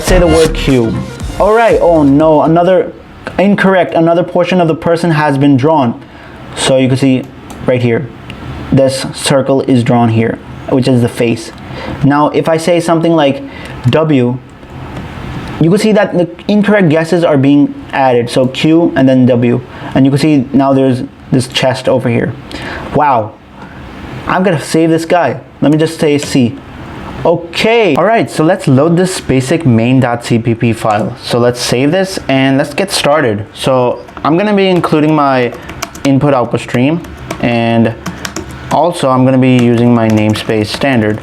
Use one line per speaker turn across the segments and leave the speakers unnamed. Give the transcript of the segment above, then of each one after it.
let's say the word Q. All right, oh no, another incorrect, another portion of the person has been drawn. So you can see right here, this circle is drawn here, which is the face. Now if I say something like W, you can see that the incorrect guesses are being added. So Q and then W, and you can see now there's this chest over here. Wow, I'm gonna save this guy. Let me just say C. Okay, all right, so let's load this basic main.cpp file. So let's save this and let's get started. So I'm gonna be including my input output stream, and also I'm gonna be using my namespace standard.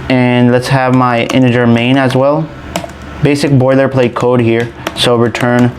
And let's have my integer main as well. Basic boilerplate code here, so return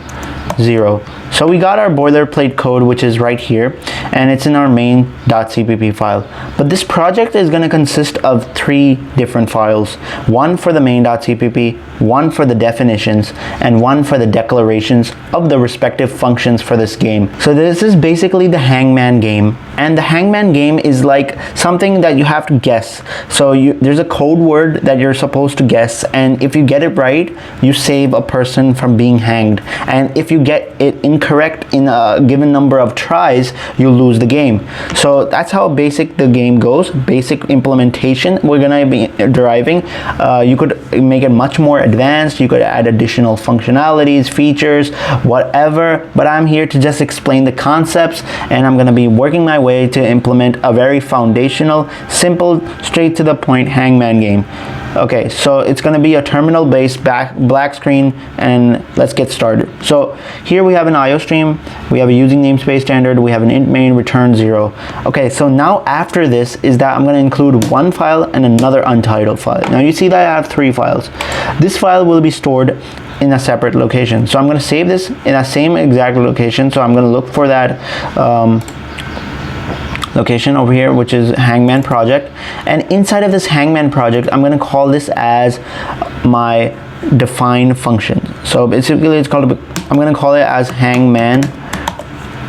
0. So we got our boilerplate code, which is right here, and it's in our main.cpp file. But this project is going to consist of 3 different files. One for the main.cpp, one for the definitions, and one for the declarations of the respective functions for this game. So this is basically the Hangman game, and the Hangman game is like something that you have to guess. So there's a code word that you're supposed to guess, and if you get it right, you save a person from being hanged. And if you get it incorrect in a given number of tries, you lose the game. So that's how basic the game goes. Basic implementation we're gonna be deriving. You could make it much more advanced. You could add additional functionalities, features, whatever, but I'm here to just explain the concepts, and I'm gonna be working my way to implement a very foundational, simple, straight to the point Hangman game. Okay, so it's going to be a terminal based black screen, and let's get started. So here we have an IO stream, we have a using namespace standard, we have an int main return 0. Okay, so now after this is that I'm going to include one file and another untitled file. Now you see that I have 3 files. This file will be stored in a separate location. So I'm going to save this in a same exact location. So I'm going to look for that location over here, which is Hangman project, and inside of this Hangman project I'm going to call this as my define function. So basically it's called, I'm going to call it as Hangman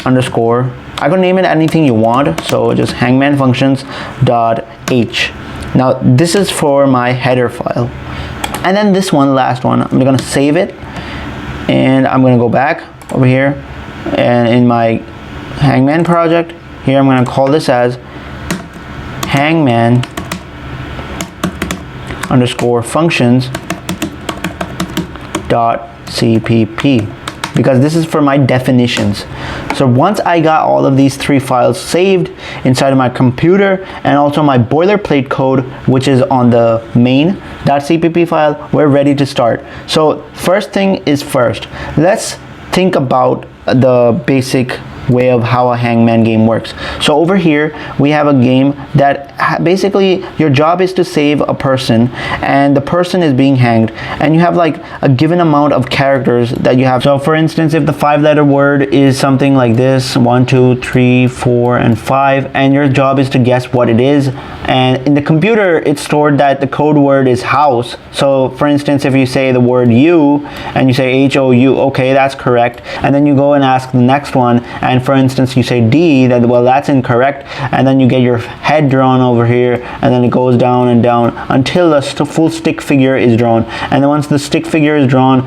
underscore, I can name it anything you want, so just Hangman functions dot h. Now this is for my header file, and then this one, last one, I'm going to save it, and I'm going to go back over here, and in my Hangman project here, I'm going to call this as Hangman underscore functions dot cpp, because this is for my definitions. So once I got all of these 3 files saved inside of my computer, and also my boilerplate code, which is on the main.cpp file, we're ready to start. So first thing is first, let's think about the basic way of how a Hangman game works. So over here we have a game that basically your job is to save a person, and the person is being hanged, and you have like a given amount of characters that you have. So for instance, if the 5-letter word is something like this, 1 2 3 4 and 5, and your job is to guess what it is, and in the computer it's stored that the code word is house. So for instance, if you say the word U and you say HOU, okay, that's correct, and then you go and ask the next one, and for instance you say D, that, well, that's incorrect, and then you get your head drawn over here, and then it goes down and down until the full stick figure is drawn. And then once the stick figure is drawn,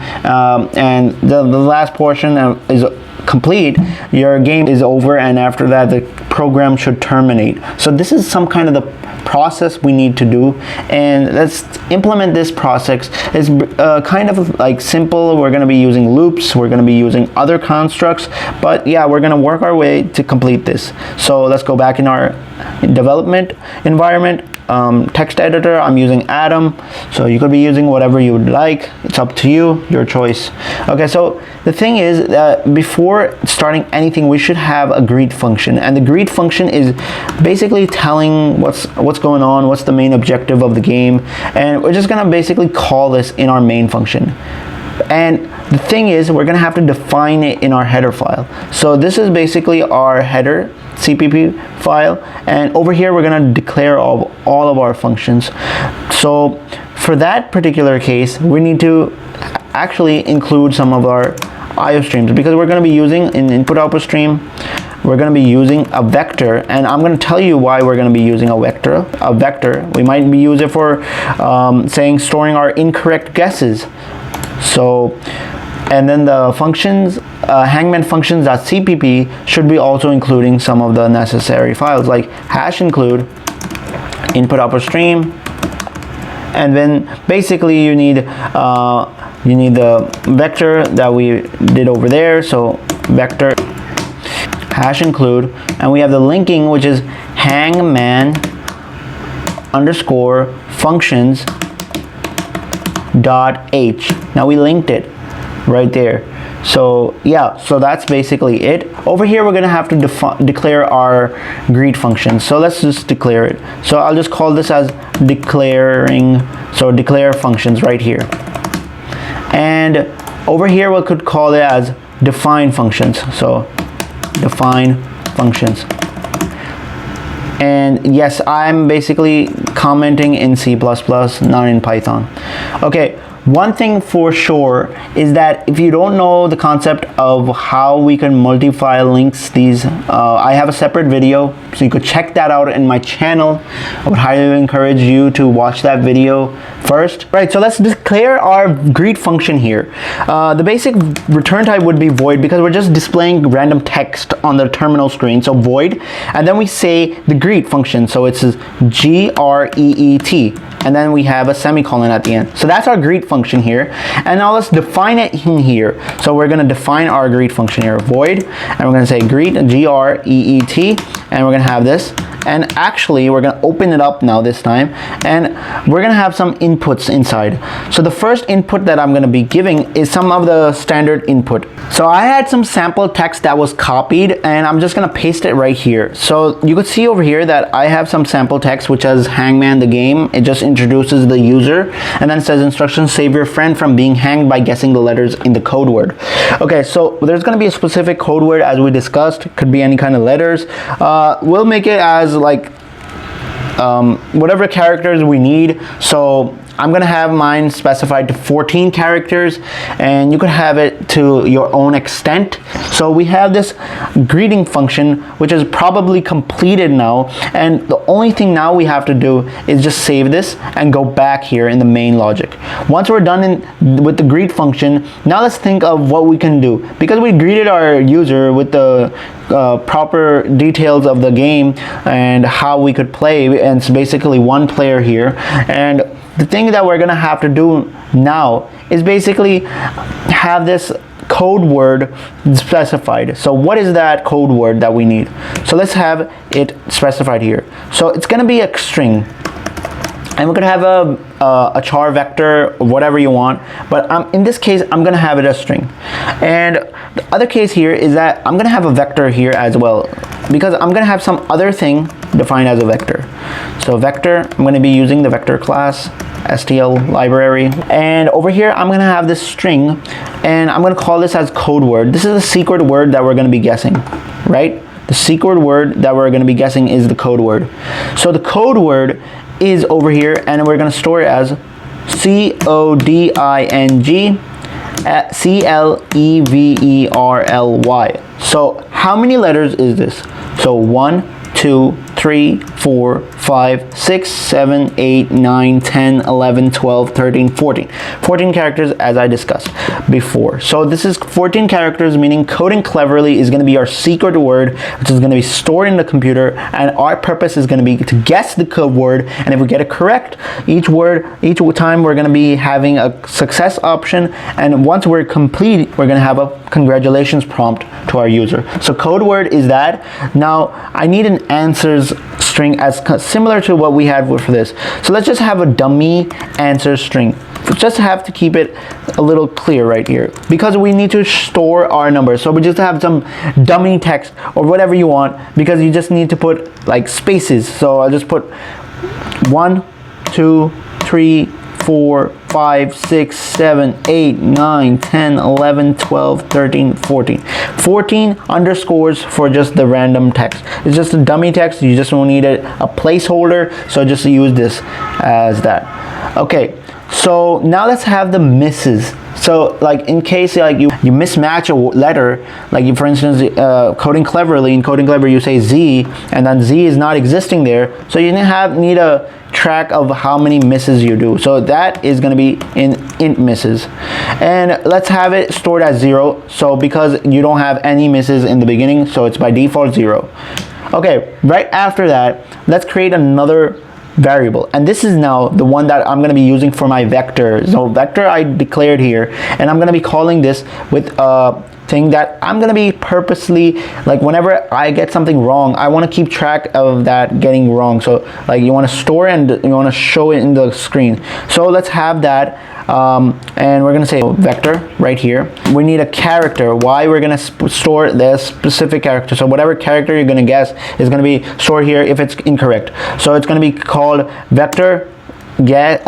and the last portion is complete, your game is over, and after that the program should terminate. So this is some kind of the process we need to do, and let's implement this process. It's kind of like simple. We're going to be using loops, we're going to be using other constructs, but yeah, we're going to work our way to complete this. So let's go back in our development environment. Text editor, I'm using Atom, so you could be using whatever you would like. It's up to you, your choice. Okay, so the thing is that before starting anything, we should have a greet function, and the greet function is basically telling what's going on, what's the main objective of the game, and we're just gonna basically call this in our main function. And the thing is, we're gonna have to define it in our header file. So this is basically our header CPP file, and over here we're gonna declare all of our functions. So for that particular case, we need to actually include some of our IO streams, because we're going to be using an input output stream, we're going to be using a vector, and I'm going to tell you why we're going to be using a vector. We might be using it for saying storing our incorrect guesses. So, and then the functions, Hangman functions.cpp should be also including some of the necessary files like hash include input output stream, and then basically you need the vector that we did over there. So vector hash include, and we have the linking, which is hangman underscore functions dot h. Now we linked it right there. So yeah, so that's basically it. Over here we're gonna have to declare our greet function. So let's just declare it. So I'll just call this as declaring, so declare functions right here. And over here we could call it as define functions. So define functions. And yes, I'm basically commenting in C++, not in Python. Okay, one thing for sure is that if you don't know the concept of how we can multiply links, I have a separate video, so you could check that out in my channel. I would highly encourage you to watch that video first. Right, so let's declare our greet function here. The basic return type would be void, because we're just displaying random text on the terminal screen, so void. And then we say the greet function, so it says greet, and then we have a semicolon at the end. So that's our greet function here. And now let's define it in here. So we're going to define our greet function here, void, and we're going to say greet, greet, and we're going to have this. And actually we're going to open it up now this time, and we're going to have some inputs inside. So the first input that I'm going to be giving is some of the standard input. So I had some sample text that was copied, and I'm just going to paste it right here. So you could see over here that I have some sample text which has Hangman the game. It just introduces the user, and then it says instructions, save your friend from being hanged by guessing the letters in the code word. Okay, so there's going to be a specific code word as we discussed. It could be any kind of letters. We'll make it as like whatever characters we need. So I'm gonna have mine specified to 14 characters, and you could have it to your own extent. So we have this greeting function which is probably completed now, and the only thing now we have to do is just save this and go back here in the main logic. Once we're done with the greet function, now let's think of what we can do. Because we greeted our user with the proper details of the game and how we could play, and it's basically one player here, and the thing that we're gonna have to do now is basically have this code word specified. So what is that code word that we need? So let's have it specified here. So it's gonna be a string, and we're gonna have a char vector, whatever you want, but in this case I'm gonna have it a string. And the other case here is that I'm gonna have a vector here as well, because I'm gonna have some other thing defined as a vector. So vector, I'm gonna be using the vector class STL library, and over here I'm gonna have this string, and I'm gonna call this as code word. This is the secret word that we're gonna be guessing, right? The secret word that we're gonna be guessing is the code word. So the code word is over here, and we're gonna store it as coding cleverly. So how many letters is this? So 1, 2, 3, 4, 5, 6, 7, 8, 9, 10, 11, 12, 13, 14. 14 characters as I discussed before. So this is 14 characters, meaning coding cleverly is going to be our secret word, which is going to be stored in the computer, and our purpose is going to be to guess the code word, and if we get it correct, each time we're going to be having a success option, and once we're complete, we're going to have a congratulations prompt to our user. So code word is that. Now I need an answers string as similar to what we had for this. So let's just have a dummy answer string. Just have to keep it a little clear right here, because we need to store our numbers. So we just have some dummy text or whatever you want, because you just need to put like spaces. So I'll just put 1, 2, 3, 4, 5, 6, 7, 8, 9, 10, 11, 12, 13, 14. 14 underscores for just the random text. It's just a dummy text. You just don't need a placeholder. So just use this as that. Okay. So now let's have the misses. So like in case like you mismatch a letter, like you, for instance, coding cleverly, in coding clever you say Z and then Z is not existing there, so you need a track of how many misses you do. So that is going to be in int misses, and let's have it stored as 0. So because you don't have any misses in the beginning, so it's by default 0. Okay, right after that, let's create another variable, and this is now the one that I'm going to be using for my vector. So vector I declared here, and I'm going to be calling this with a thing that I'm going to be purposely, like whenever I get something wrong, I want to keep track of that getting wrong. So like you want to store and you want to show it in the screen. So let's have that, and we're going to say vector right here. We need a character. Why? We're going to store the specific character. So whatever character you're going to guess is going to be stored here if it's incorrect. So it's going to be called vector get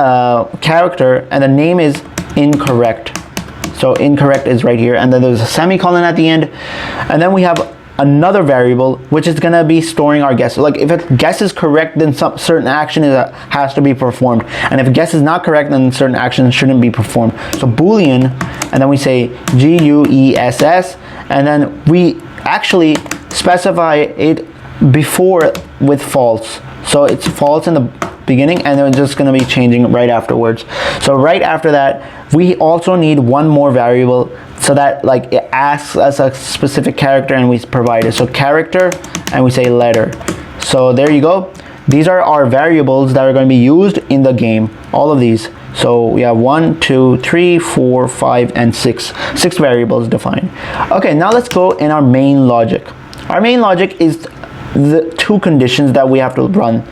character, and the name is incorrect. So incorrect is right here, and then there's a semicolon at the end, and then we have another variable which is going to be storing our guess. Like if a guess is correct, then some certain action has to be performed, and if a guess is not correct, then certain action shouldn't be performed. So boolean, and then we say guess, and then we actually specify it before with false. So it's false in the beginning, and then it's just going to be changing right afterwards. So right after that, we also need one more variable so that like it asks us a specific character and we provide it. So character, and we say letter. So there you go. These are our variables that are going to be used in the game, all of these. So we have 1, 2, 3, 4, 5, and 6 variables defined. Okay, now let's go in our main logic. Our main logic is the two conditions that we have to run.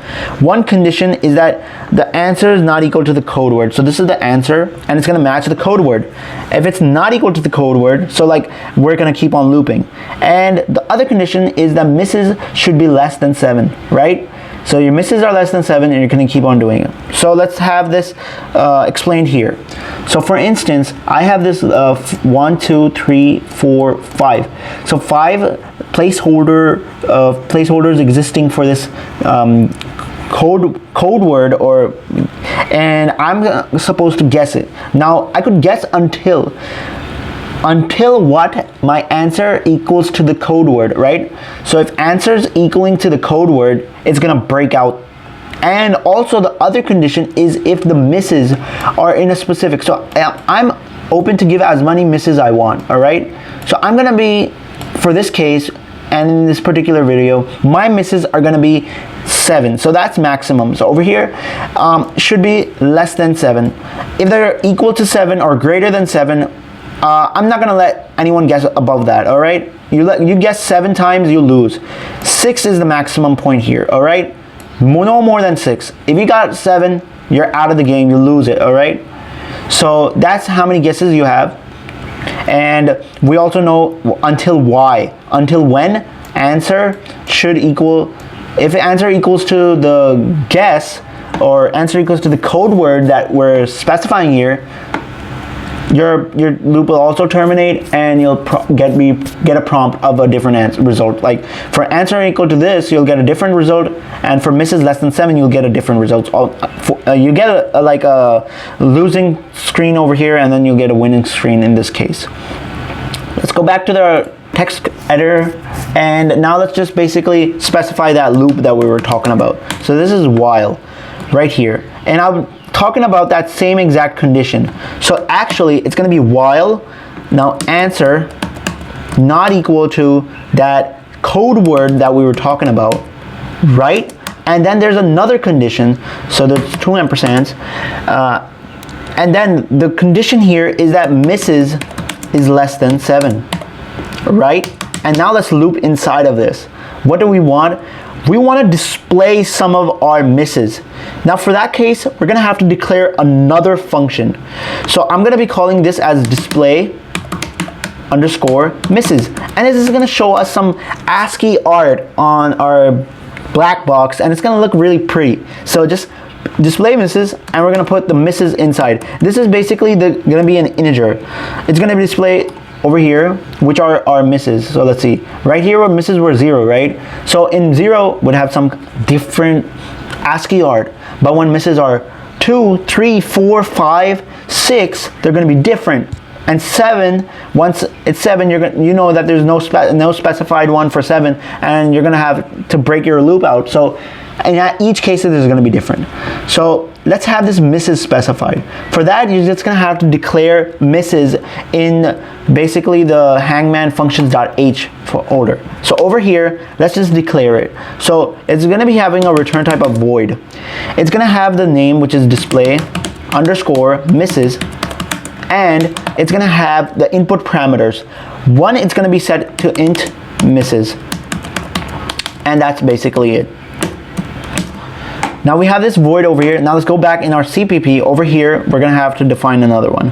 One condition is that the answer is not equal to the code word. So this is the answer, and it's going to match the code word. If it's not equal to the code word, so like we're going to keep on looping. And the other condition is that misses should be less than 7, right? So your misses are less than 7, and you're going to keep on doing it. So let's have this explained here. So for instance, I have this 1, 2, 3, 4, 5. So 5 placeholders existing for this code word, and I'm supposed to guess it. Now I could guess until what? My answer equals to the code word, right? So if answers equaling to the code word, it's gonna break out. And also the other condition is if the misses are in a specific. So I'm open to give as many misses I want, all right? So I'm gonna be, for this case and in this particular video, my misses are gonna be 7. So that's maximum. So over here should be less than 7. If they're equal to 7 or greater than 7, I'm not gonna let anyone guess above that, all right? You guess 7 times, you lose. 6 is the maximum point here, all right? No more than 6. If you got 7, you're out of the game, you lose it, all right? So that's how many guesses you have. And we also know until when answer should equal, if answer equals to the guess or answer equals to the code word that we're specifying here, your loop will also terminate, and you'll get a prompt of a different result. Like for answer equal to this, you'll get a different result, and for misses less than 7, you'll get a different result. You get a losing screen over here, and then you'll get a winning screen in this case. Let's go back to the text editor, and now let's just basically specify that loop that we were talking about. So this is while right here, and I'm talking about that same exact condition. So actually it's going to be while now answer not equal to that code word that we were talking about, right? And then there's another condition, so there's 2 ampersands, and then the condition here is that misses is less than 7, right? And now let's loop inside of this. What do we want? We want to display some of our misses. Now for that case, we're gonna have to declare another function. So I'm gonna be calling this as display underscore misses, and this is gonna show us some ASCII art on our black box, and it's gonna look really pretty. So just display misses, and we're gonna put the misses inside. This is basically gonna be an integer. It's gonna be displayed over here, which are our misses. So let's see, right here where misses were 0, right? So in 0 would have some different ASCII art, but when misses are 2, 3, 4, 5, 6, they're going to be different. And 7, once it's 7, you know that there's no specified one for 7, and you're going to have to break your loop out. So in each case, it is going to be different. So let's have this misses specified. For that, you're just going to have to declare misses in basically the hangman functions.h folder. So over here, let's just declare it. So it's going to be having a return type of void. It's going to have the name, which is display underscore misses, and it's going to have the input parameters. One, it's going to be set to int misses, and that's basically it. Now we have this void over here. Now let's go back in our CPP. Over here, we're going to have to define another one.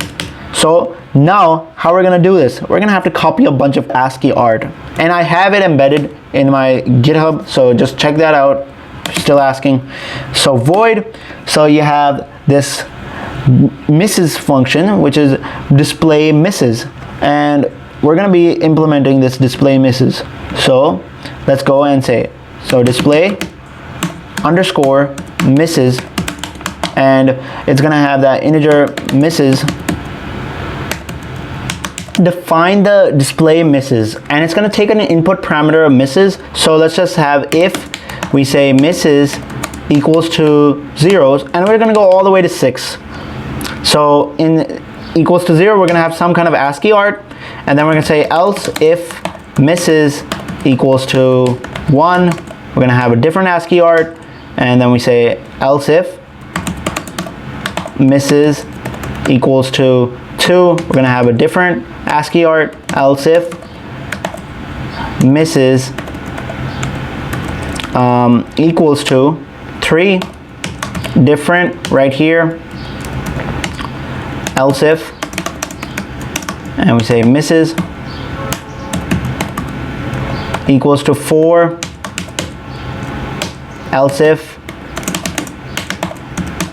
So now, how we're going to do this? We're going to have to copy a bunch of ASCII art, and I have it embedded in my GitHub, so just check that out. Still asking. So void, so you have this misses function, which is display misses, and we're going to be implementing this display misses. So let's go and say it. So display underscore misses, and it's going to have that integer misses. Define the display misses, and it's going to take an input parameter of misses. So let's just have if we say misses equals to zeros, and we're going to go all the way to 6. So in equals to 0, we're going to have some kind of ASCII art, and then we're going to say else if misses equals to 1, we're going to have a different ASCII art, and then we say else if misses equals to 2, we're going to have a different ASCII art, else if misses equals to 3, different right here, else if, and we say misses equals to 4, else if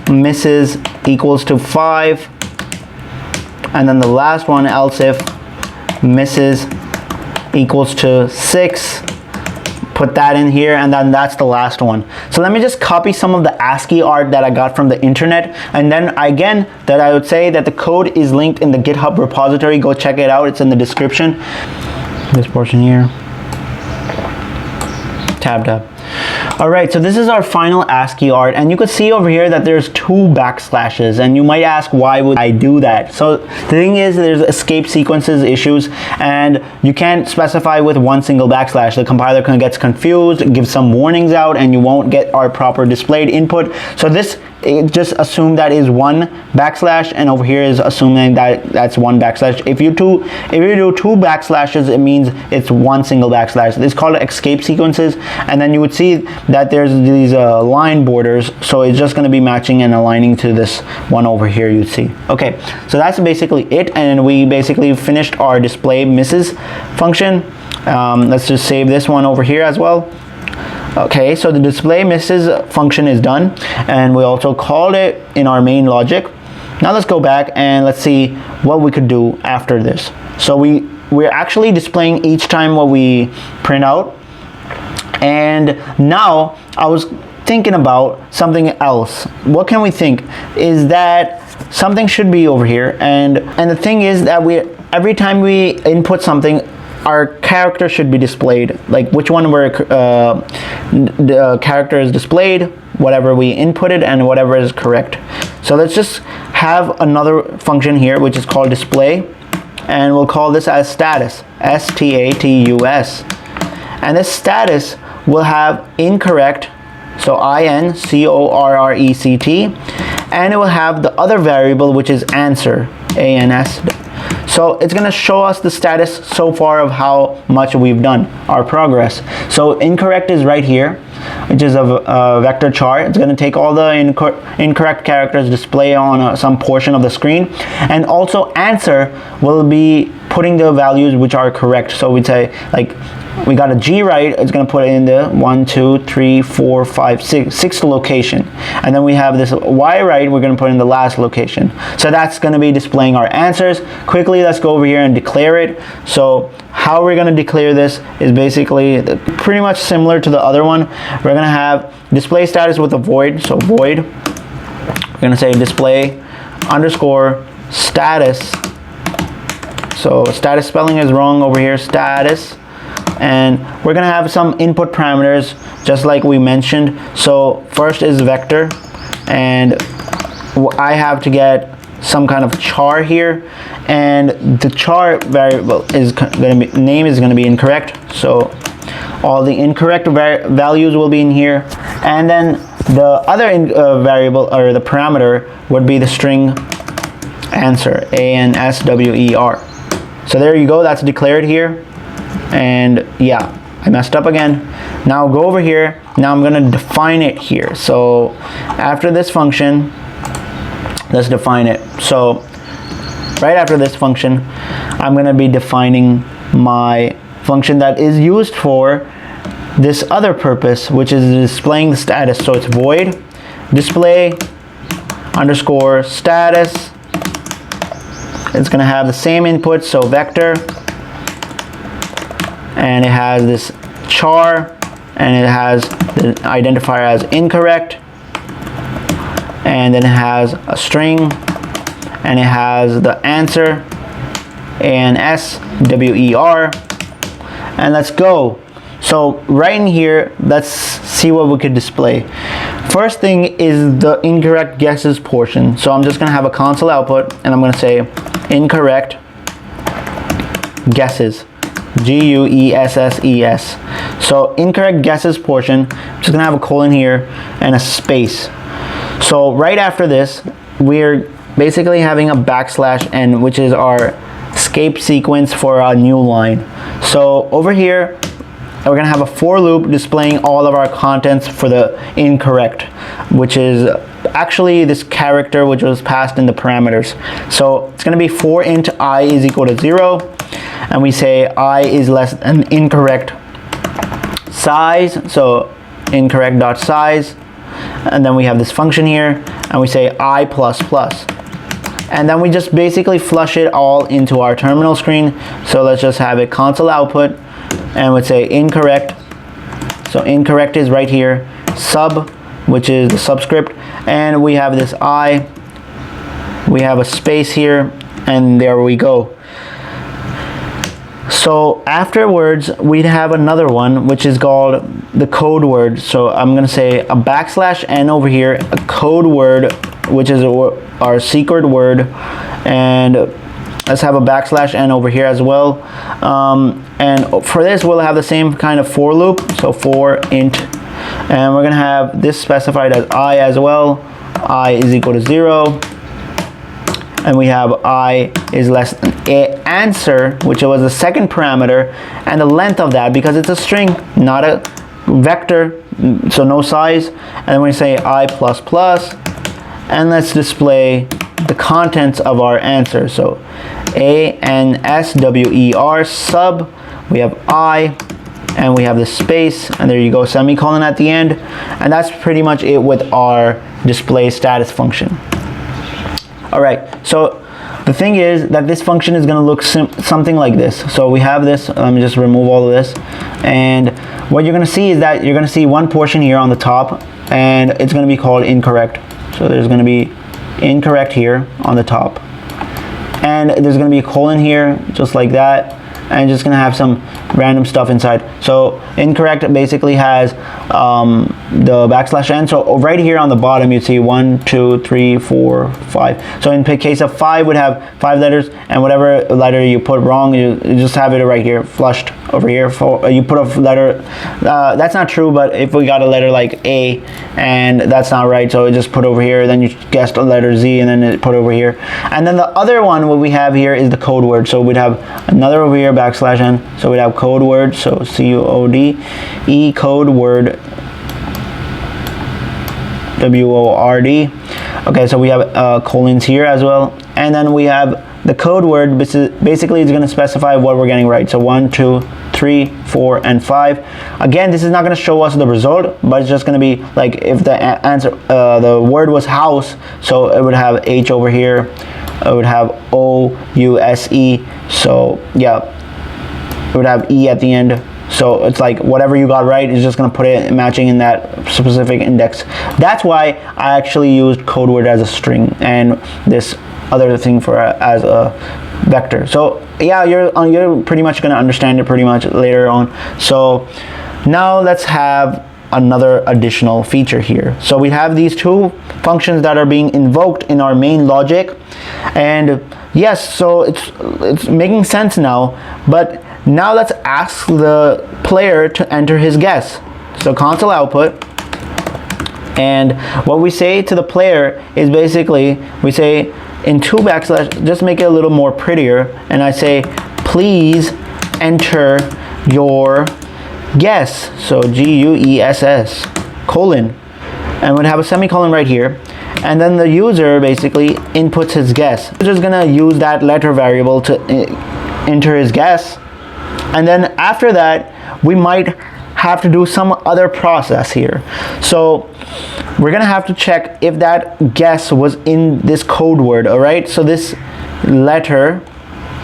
misses equals to 5, and then the last one, else if misses equals to 6. Put that in here, and then that's the last one. So let me just copy some of the ASCII art that I got from the internet, and then again, that I would say that the code is linked in the GitHub repository. Go check it out, it's in the description. This portion here, tab. Alright, so this is our final ASCII art, and you can see over here that there's 2 backslashes, and you might ask, why would I do that? So the thing is, there's escape sequences issues, and you can't specify with one single backslash. The compiler gets confused, gives some warnings out, and you won't get our proper displayed input. So this, just assume that is 1 backslash, and over here is assuming that that's 1 backslash. If you do 2 backslashes, it means it's 1 single backslash. It's called escape sequences, and then you would see that there's these line borders, so it's just going to be matching and aligning to this one over here, you see. Okay, so that's basically it, and we basically finished our display misses function. Let's just save this one over here as well. Okay, so the display misses function is done, and we also called it in our main logic. Now let's go back and let's see what we could do after this. So we're actually displaying each time what we print out, and now I was thinking about something else. What can we think? Is that something should be over here, and the thing is that every time we input something, our character should be displayed, like which one where the character is displayed, whatever we inputted, and whatever is correct. So let's just have another function here which is called display, and we'll call this as status, status, and this status will have incorrect, so incorrect, and it will have the other variable which is answer, ans. So it's going to show us the status so far of how much we've done, our progress. So incorrect is right here, which is a vector chart. It's going to take all the incorrect characters, display on some portion of the screen, and also answer will be putting the values which are correct. So we'd say, like, we got a G right, it's going to put it in the 1, 2, 3, 4, 5, 6th location. And then we have this Y right, we're going to put in the last location. So that's going to be displaying our answers. Quickly, let's go over here and declare it. So how we're going to declare this is basically pretty much similar to the other one. We're going to have display status with a void. So void we're gonna say display underscore status. So status spelling is wrong over here, status. And we're gonna have some input parameters just like we mentioned. So first is vector, and I have to get some kind of char here, and the char variable is gonna be, name is gonna be incorrect. So all the incorrect values will be in here, and then the other variable or the parameter would be the string answer, ANSWER. So there you go, that's declared here. And yeah, I messed up again. Now go over here. Now I'm gonna define it here. So after this function, let's define it. So right after this function, I'm gonna be defining my function that is used for this other purpose, which is displaying the status. So it's void display underscore status. It's gonna have the same input, so vector, and it has this char, and it has the identifier as incorrect, and then it has a string, and it has the answer, ANSWER, and let's go. So right in here, let's see what we could display. First thing is the incorrect guesses portion. So I'm just gonna have a console output, and I'm gonna say incorrect guesses, GUESSES. So incorrect guesses portion, I'm just gonna have a colon here and a space. So right after this, we're basically having a \n, which is our escape sequence for a new line. So over here, we're gonna have a for loop displaying all of our contents for the incorrect, which is actually this character which was passed in the parameters. So it's gonna be for int I is equal to 0, and we say I is less than incorrect size, so incorrect dot size, and then we have this function here, and we say I plus plus, and then we just basically flush it all into our terminal screen. So let's just have it console output, and would say incorrect. So incorrect is right here, sub, which is the subscript, and we have this I, we have a space here, and there we go. So afterwards, we'd have another one, which is called the code word. So I'm gonna say a \n over here, a code word, which is our secret word, and let's have a \n over here as well. And for this, we'll have the same kind of for loop. So for int, and we're gonna have this specified as I as well. I is equal to 0. And we have I is less than answer, which was the second parameter, and the length of that, because it's a string, not a vector, so no size. And then we say I plus plus, and let's display the contents of our answer. So ANSWER sub, we have I, and we have the space, and there you go, semicolon at the end. And that's pretty much it with our display status function. All right, so the thing is that this function is gonna look something like this. So we have this, let me just remove all of this. And what you're gonna see is that you're gonna see one portion here on the top, and it's gonna be called incorrect. So there's gonna be incorrect here on the top. And there's gonna be a colon here, just like that. And just gonna have some random stuff inside. So incorrect basically has the \n. So right here on the bottom, you'd see 1, 2, 3, 4, 5. So in the case of 5, would have 5 letters, and whatever letter you put wrong, you just have it right here, flushed over here. You put a letter, that's not true, but if we got a letter like A, and that's not right, so it just put over here, then you guessed a letter Z, and then it put over here. And then the other one, what we have here is the code word. So we'd have another over here, \n. So we'd have code word, so CODE, code word, WORD. Okay, so we have colons here as well, and then we have the code word. Basically, it's going to specify what we're getting right. So 1, 2, 3, 4, and 5. Again, this is not going to show us the result, but it's just going to be like if the answer, the word was house, so it would have H over here. It would have OUSE. So yeah, it would have E at the end. So it's like whatever you got right is just going to put it matching in that specific index. That's why I actually used code word as a string and this other thing for as a vector. So yeah, you're pretty much going to understand it pretty much later on. So now let's have another additional feature here. So we have these two functions that are being invoked in our main logic, and yes, so it's making sense now. But now let's ask the player to enter his guess. So console output, and what we say to the player is basically we say in 2 backslash, just make it a little more prettier, and I say please enter your guess. So GUESS colon, and we'd have a semicolon right here, and then the user basically inputs his guess. The user's gonna use that letter variable to enter his guess, and then after that we might have to do some other process here. So we're gonna have to check if that guess was in this code word. All right, so this letter,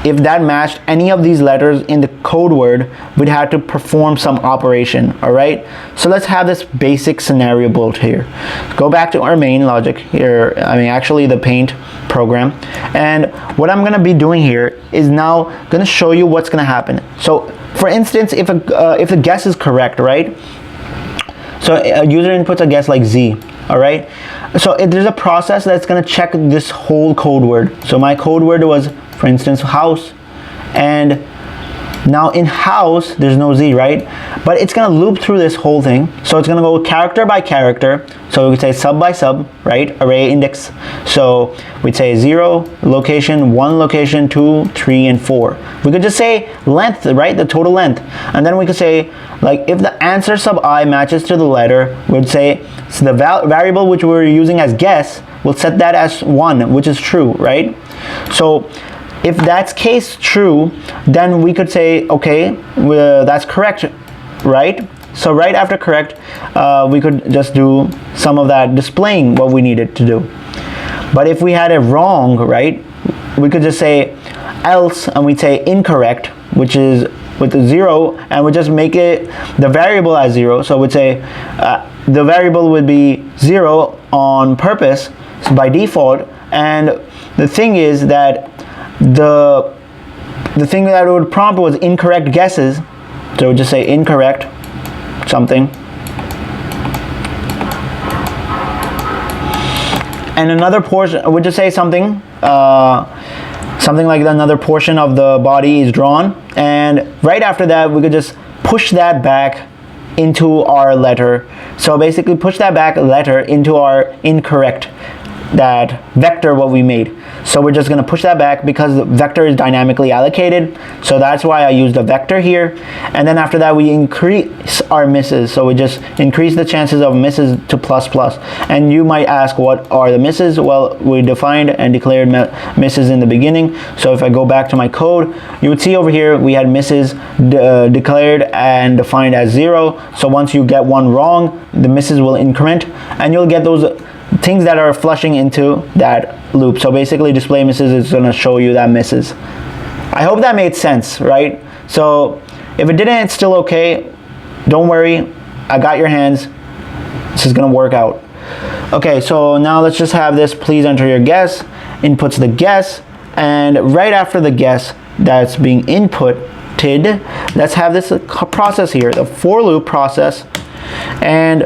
if that matched any of these letters in the code word, we'd have to perform some operation. All right, so let's have this basic scenario built here. Go back to our main logic here, actually the paint program, and what I'm gonna be doing here is now gonna show you what's gonna happen. So for instance, if the guess is correct, right, so a user inputs a guess like Z. All right, so there's a process that's gonna check this whole code word. So my code word was, for instance, house, and now in house there's no Z, right? But it's gonna loop through this whole thing. So it's gonna go character by character. So we could say sub by sub, right? Array index. So we'd say 0 location, 1 location, 2, 3, and 4. We could just say length, right? The total length. And then we could say, like, if the answer sub I matches to the letter, we'd say so the variable which we're using as guess, we'll set that as 1, which is true, right? So if that's case true, then we could say, okay, that's correct, right? So right after correct, we could just do some of that displaying what we needed to do. But if we had it wrong, right, we could just say else, and we'd say incorrect, which is with the 0, and we just make it the variable as 0. So we'd say the variable would be 0 on purpose, so by default. And the thing is that the thing that it would prompt was incorrect guesses. So just say incorrect something, and another portion would just say something like another portion of the body is drawn, and right after that we could just push that back into our letter. So basically push that back letter into our incorrect, that vector what we made. So we're just going to push that back because the vector is dynamically allocated. So that's why I used a vector here. And then after that we increase our misses. So we just increase the chances of misses to ++. And you might ask, what are the misses? Well, we defined and declared misses in the beginning. So if I go back to my code, you would see over here we had misses declared and defined as 0. So once you get one wrong, the misses will increment, and you'll get those things that are flushing into that loop. So basically display misses is going to show you that misses. I hope that made sense, right? So if it didn't, it's still okay. Don't worry, I got your hands. This is going to work out. Okay, so now let's just have this please enter your guess. Inputs the guess, and right after the guess that's being inputted, let's have this process here, the for loop process. And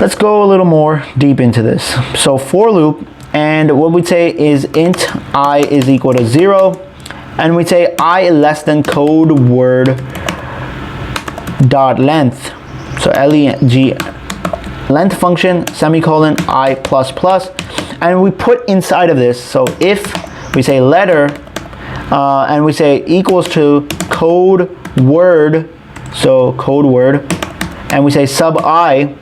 let's go a little more deep into this. So for loop, and what we'd say is int I is equal to 0, and we say I less than code word dot length. So leg length function semicolon I plus plus, and we put inside of this. So if we say letter, and we say equals to code word, so code word, and we say sub I.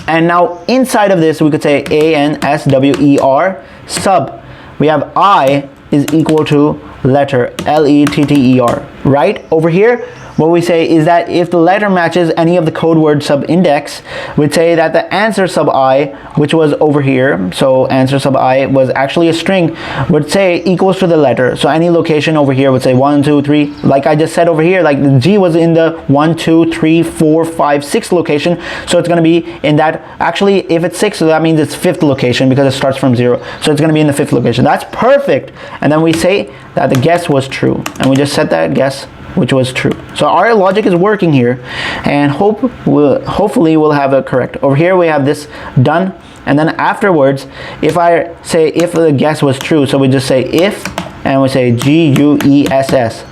And now inside of this, we could say ANSWER sub. We have I is equal to letter LETTER. Right over here, what we say is that if the letter matches any of the code word sub-index, we'd say that the answer sub I, which was over here, so answer sub I was actually a string, would say equals to the letter. So any location over here would say 1, 2, 3, like I just said over here, like the G was in the 1, 2, 3, 4, 5, 6 location, so it's going to be in that. Actually, if it's 6, so that means it's 5th location because it starts from 0, so it's going to be in the 5th location. That's perfect. And then we say that the guess was true, and we just set that guess which was true. So our logic is working here, and hopefully we'll have it correct. Over here we have this done, and then afterwards, if I say if the guess was true, so we just say if, and we say GUESS.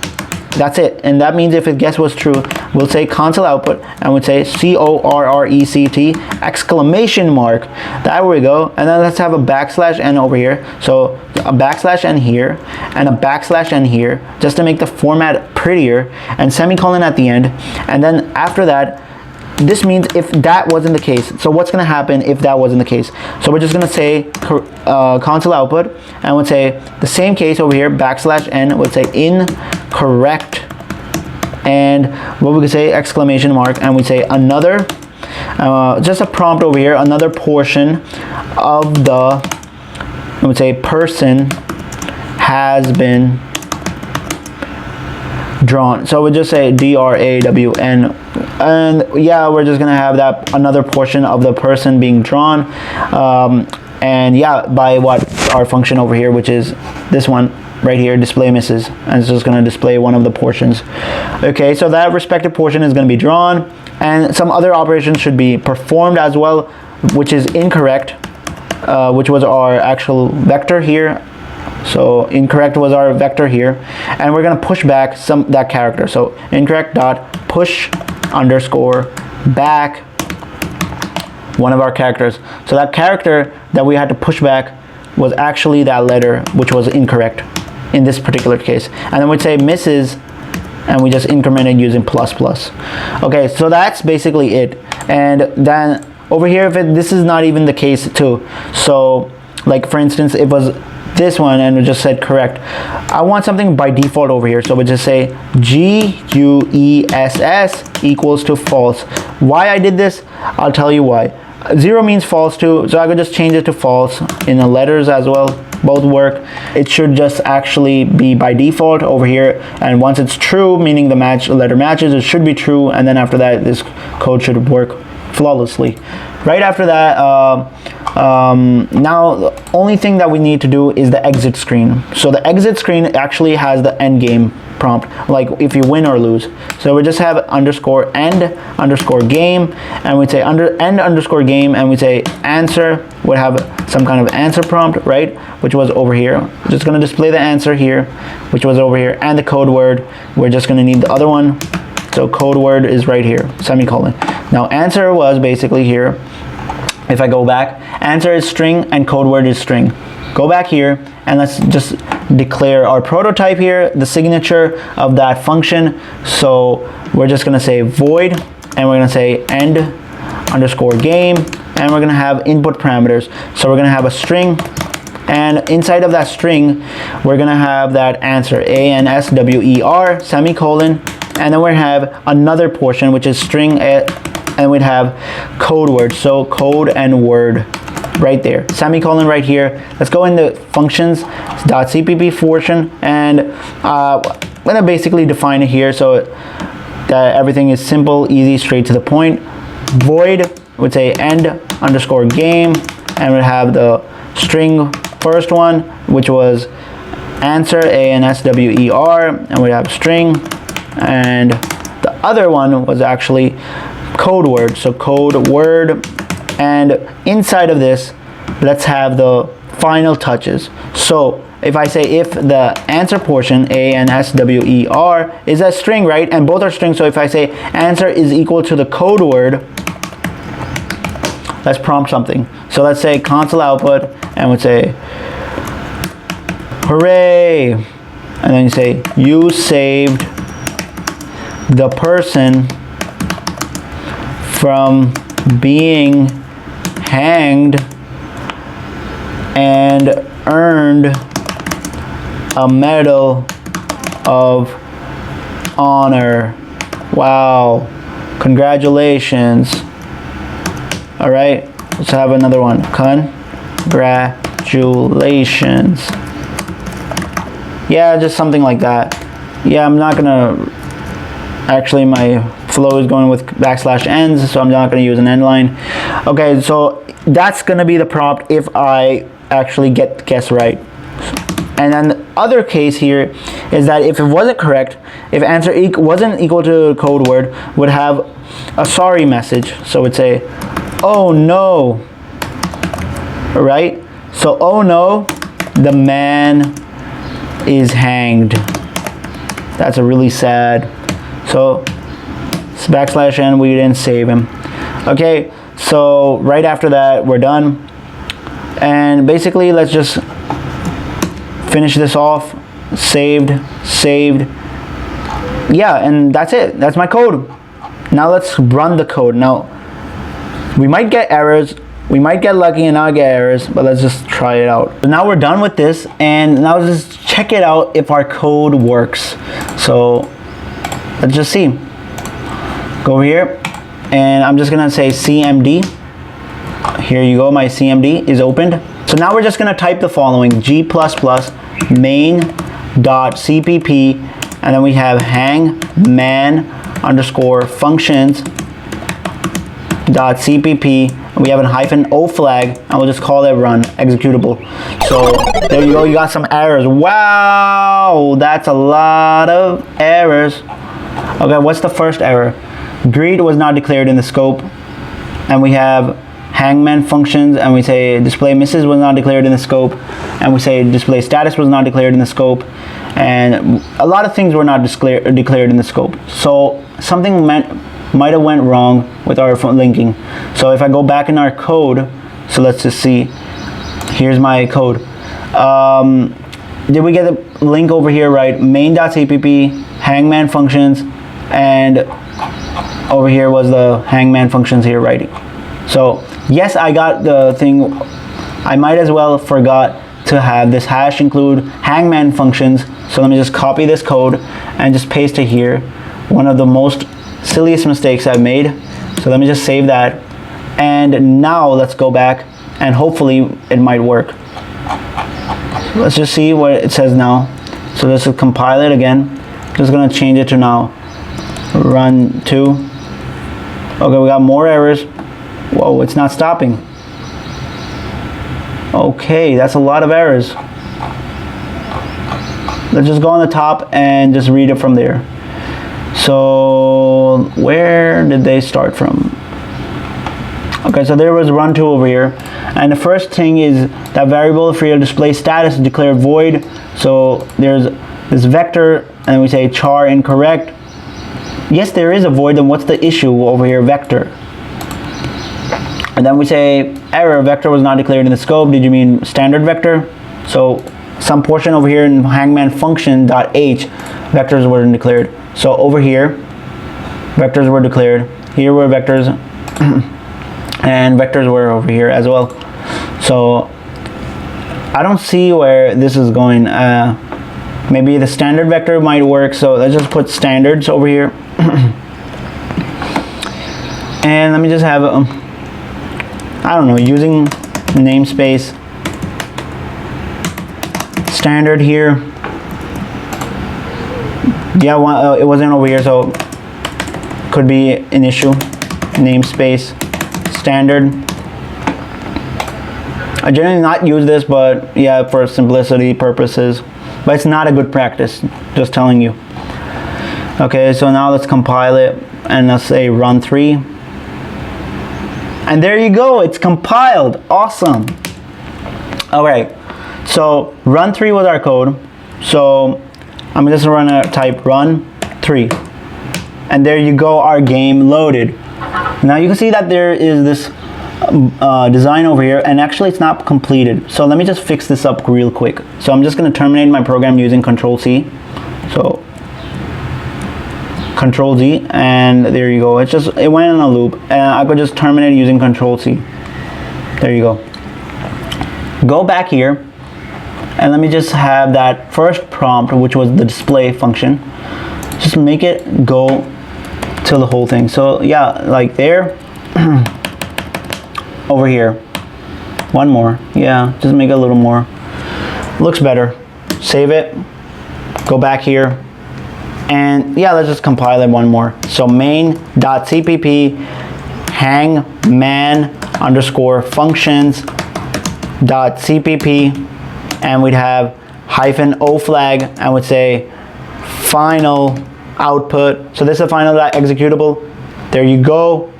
That's it. And that means if the guess was true, we'll say console output, and we'll say CORRECT exclamation mark. There we go. And then let's have a backslash n over here. So a backslash n here and a backslash n here, just to make the format prettier, and semicolon at the end. And then after that, this means if that wasn't the case. So what's going to happen if that wasn't the case? So we're just going to say console output, and we'll say the same case over here, backslash n, we'll say incorrect, and what we could say exclamation mark, and we say another, just a prompt over here, another portion of the, I would say person has been drawn. So we just say DRAWN, and yeah, we're just gonna have that another portion of the person being drawn, and yeah, by what our function over here, which is this one right here, display misses, and it's just gonna display one of the portions. Okay, so that respective portion is gonna be drawn, and some other operations should be performed as well, which is incorrect, which was our actual vector here. So incorrect was our vector here, and we're gonna push back that character. So incorrect dot push underscore back one of our characters. So that character that we had to push back was actually that letter, which was incorrect in this particular case. And then we'd say misses, and we just incremented using plus plus. Okay, so that's basically it. And then over here, if this is not even the case too. So like for instance, it was this one and we just said correct. I want something by default over here, so we just say GUESS equals to false. Why I did this, I'll tell you why. 0 means false too, so I could just change it to false in the letters as well. Both work. It should just actually be by default over here, and once it's true, meaning the letter matches, it should be true, and then after that this code should work flawlessly. Right after that, now the only thing that we need to do is the exit screen. So the exit screen actually has the end game prompt, like if you win or lose. So we just have underscore end underscore game, and we say end underscore game, and we say answer would have some kind of answer prompt, right, which was over here. We're just going to display the answer here, which was over here, and the code word. We're just going to need the other one. So code word is right here, semicolon. Now answer was basically here. If I go back, answer is string and code word is string. Go back here and let's just declare our prototype here, the signature of that function. So we're just gonna say void, and we're gonna say end underscore game, and we're gonna have input parameters. So we're gonna have a string, and inside of that string, we're gonna have that answer, ANSWER, semicolon, and then we have another portion which is string, and we'd have code word, so code and word right there, semicolon right here. Let's go into functions.cpp function, and I'm gonna basically define it here so that everything is simple, easy, straight to the point. Void would say end underscore game, and we'd have the string first one, which was answer, ANSWER, and we'd have string, and the other one was actually code word, so code word. And inside of this, let's have the final touches. So if I say if the answer portion, ANSWER, is a string, right, and both are strings, so if I say answer is equal to the code word, let's prompt something. So let's say console output, and we'd say hooray, and then you say you saved the person from being hanged and earned a medal of honor. Wow, congratulations. All right, let's have another one. Congratulations. Yeah, just something like that. Yeah, I'm not gonna, actually my flow is going with \ends, so I'm not gonna use an end line. Okay, so that's gonna be the prompt if I actually guess right. And then the other case here is that if it wasn't correct, if answer wasn't equal to code word, would have a sorry message. So it'd say, oh no, right? So, oh no, the man is hanged. That's a really sad. So \n, we didn't save him. Okay, so right after that, we're done. And basically, let's just finish this off. Saved. Yeah, and that's it. That's my code. Now let's run the code. Now, we might get errors. We might get lucky and not get errors, but let's just try it out. So now we're done with this, and now let's just check it out if our code works. So let's just see. Go over here, and I'm just gonna say CMD. Here you go, my CMD is opened. So now we're just gonna type the following: G++ main.cpp, and then we have hangman underscore functions.cpp. We have a -o flag, and we'll just call it run executable. So there you go, you got some errors. Wow, that's a lot of errors. Okay, what's the first error? Greet was not declared in the scope, and we have hangman functions, and we say display misses was not declared in the scope, and we say display status was not declared in the scope, and a lot of things were not declared in the scope. So something might have went wrong with our linking. So if I go back in our code, so let's just see, here's my code. Did we get the link over here right? Main.cpp, hangman functions, and over here was the hangman functions here, right? So yes, I got the thing. I might as well forgot to have this hash include hangman functions. So let me just copy this code and just paste it here. One of the most silliest mistakes I've made. So let me just save that. And now let's go back, and hopefully it might work. Let's just see what it says now. So let's compile it again. Just gonna change it to now run 2. Okay, we got more errors. Whoa, it's not stopping. Okay, that's a lot of errors. Let's just go on the top and just read it from there. So where did they start from? Okay, so there was run 2 over here, and the first thing is that variable for your display status is declared void. So there's this vector, and we say char incorrect. Yes, there is a void, then what's the issue over here, vector? And then we say error, vector was not declared in the scope. Did you mean standard vector? So some portion over here in hangman function.h, vectors weren't declared. So over here, vectors were declared. Here were vectors, and vectors were over here as well. So I don't see where this is going. Maybe the standard vector might work. So let's just put standards over here. And let me just have, I don't know, using namespace standard here. Yeah, it wasn't over here, so could be an issue. Namespace standard. I generally not use this, but yeah, for simplicity purposes. But it's not a good practice, just telling you. Okay, so now let's compile it, and let's say run 3. And there you go, it's compiled. Awesome. All right, so run 3 was our code. So I'm just gonna type run 3. And there you go, our game loaded. Now you can see that there is this design over here, and actually it's not completed. So let me just fix this up real quick. So I'm just gonna terminate my program using Control-C. So Control-Z, and there you go. It went in a loop, and I could just terminate using Control-C. There you go. Go back here, and let me just have that first prompt, which was the display function. Just make it go till the whole thing. So yeah, like there. Over here. One more. Yeah, just make it a little more. Looks better. Save it. Go back here. And yeah, let's just compile it one more. So main.cpp hangman underscore functions.cpp, and we'd have -o flag, and would say final output. So this is a final executable. There you go.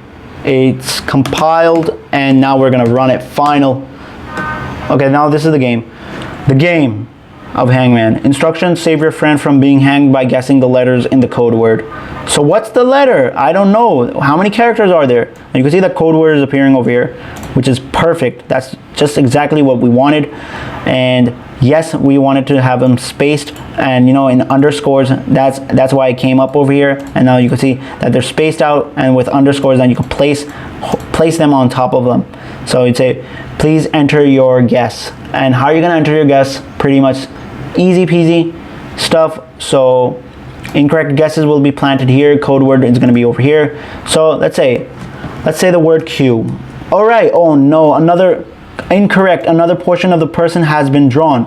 It's compiled, and now we're gonna run it final. Okay, now this is the game. The game of Hangman. Instructions: save your friend from being hanged by guessing the letters in the code word. So what's the letter? I don't know. How many characters are there? And you can see that code word is appearing over here, which is perfect. That's just exactly what we wanted. And yes, we wanted to have them spaced, and you know, in underscores. That's why it came up over here. And now you can see that they're spaced out, and with underscores, then you can place them on top of them. So you'd say, please enter your guess. And how are you gonna enter your guess? Pretty much easy peasy stuff. So incorrect guesses will be planted here. Code word is gonna be over here. So let's say the word Q. All right. Oh no, another incorrect. Another portion of the person has been drawn.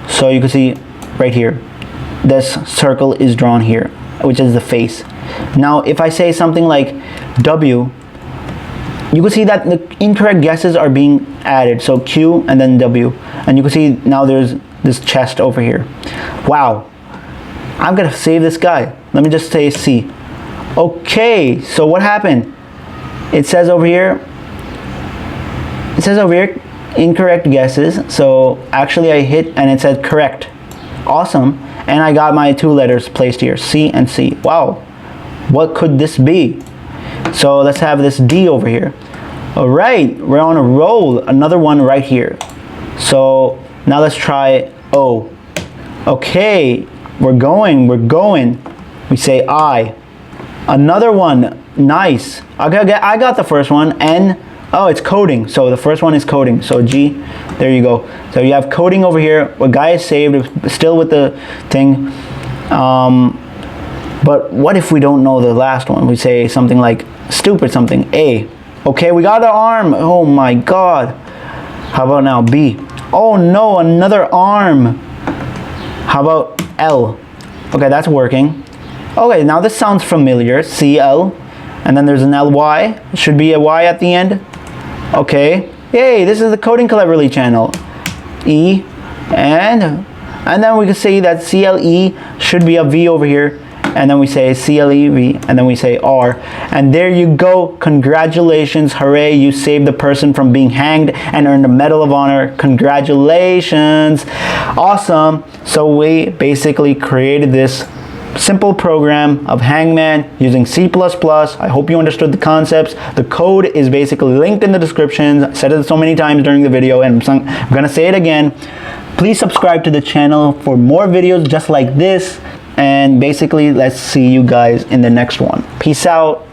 So you can see right here, this circle is drawn here, which is the face. Now if I say something like W, you can see that the incorrect guesses are being added. So Q and then W, and you can see now there's this chest over here. Wow, I'm gonna save this guy. Let me just say C. Okay, so what happened? It says over here, incorrect guesses. So actually I hit and it said correct. Awesome. And I got my two letters placed here, C and C. Wow, what could this be? So let's have this D over here. All right, we're on a roll. Another one right here. So now let's try O. Okay, we're going. We say I. Another one, nice. I got the first one. N. Oh, it's coding. So the first one is coding. So G, there you go. So you have coding over here. A guy is saved, still with the thing. But what if we don't know the last one? We say something like stupid something, A. Okay, we got the arm. Oh my God. How about now B? Oh no, another arm. How about L? Okay, that's working. Okay, now this sounds familiar. CL, and then there's an LY. Should be a Y at the end. Okay. Yay, this is the Coding Cleverly channel. E, and then we can say that CLE should be a V over here. And then we say CLEV, and then we say R. And there you go. Congratulations. Hooray. You saved the person from being hanged and earned a Medal of Honor. Congratulations. Awesome. So we basically created this simple program of Hangman using C++. I hope you understood the concepts. The code is basically linked in the description. I said it so many times during the video, and I'm going to say it again. Please subscribe to the channel for more videos just like this. And basically, let's see you guys in the next one. Peace out.